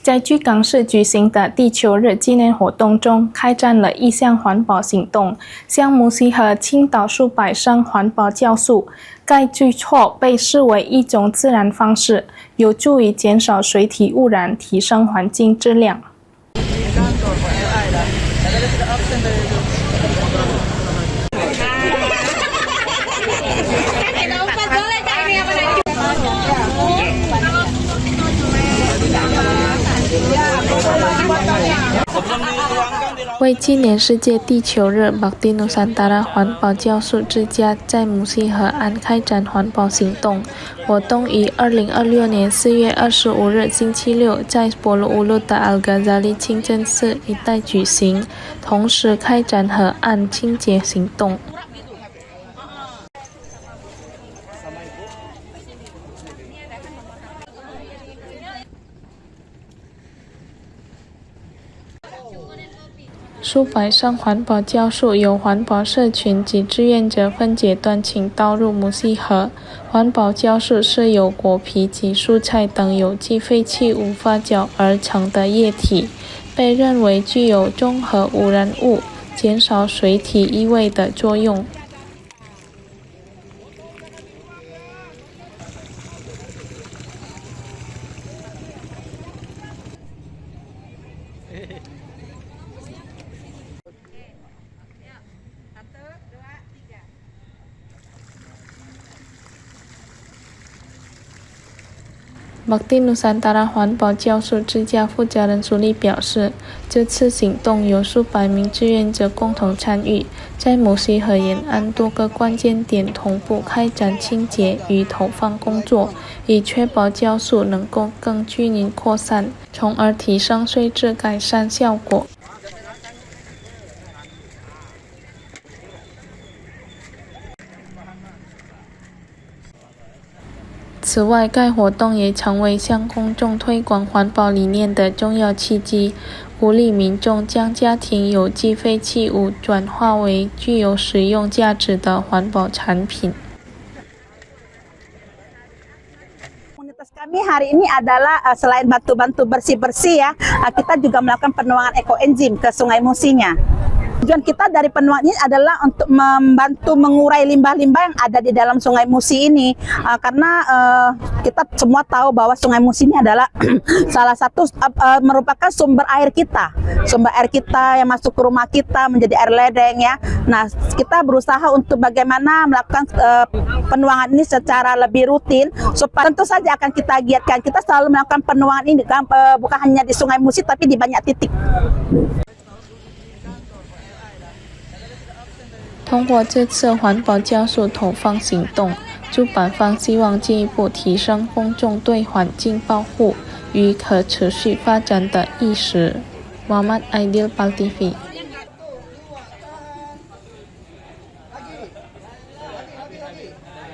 在巨港市举行的地球日纪念活动中，开展了一项环保行动，向母溪河倾倒数百升环保酵素。该举措被视为一种自然方式，有助于减少水体污染，提升环境质量。为纪念世界地球日 Bhakti Nusantara 环保酵素之家在母溪河岸开展环保行动。活动于2026年4月25日星期六在博鲁乌鲁的 Al-Ghazali 清真寺一带举行，同时开展河岸清洁行动。数百升环保酵素由环保社群及志愿者分阶段倾倒入母溪河。环保酵素是由果皮及蔬菜等有机废弃物发酵而成的液体，被认为具有中和污染物、减少水体异味的作用。Bhakti Nusantara 环保酵素之家负责人苏丽表示，这次行动由数百名志愿者共同参与，在母溪河沿岸多个关键点同步开展清洁与投放工作，以确保酵素能够更均匀扩散，从而提升水质改善效果。此外，该活动也成为向公众推广环保理念的重要契机，鼓励民众将家庭有机废弃物转化为具有实用价值的环保产品。Kami hari ini adalah selain bantu bersih-bersih ya, kita juga melakukan penuangan ekoenzim ke Sungai Musinya. Tujuan kita dari penuangan ini adalah untuk membantu mengurai limbah-limbah yang ada di dalam Sungai Musi ini, karena kita semua tahu bahwa Sungai Musi ini adalah salah satu merupakan sumber air kita yang masuk ke rumah kita menjadi air ledeng ya. Nah, kita berusaha untuk bagaimana melakukan penuangan ini secara lebih rutin, supaya tentu saja akan kita giatkan. Kita selalu melakukan penuangan ini bukan hanya di Sungai Musi tapi di banyak titik. 通过这次环保酵素投放行动，主办方希望进一步提升公众对环境保护与可持续发展的意识。Muhammad Aidil, PAL TV。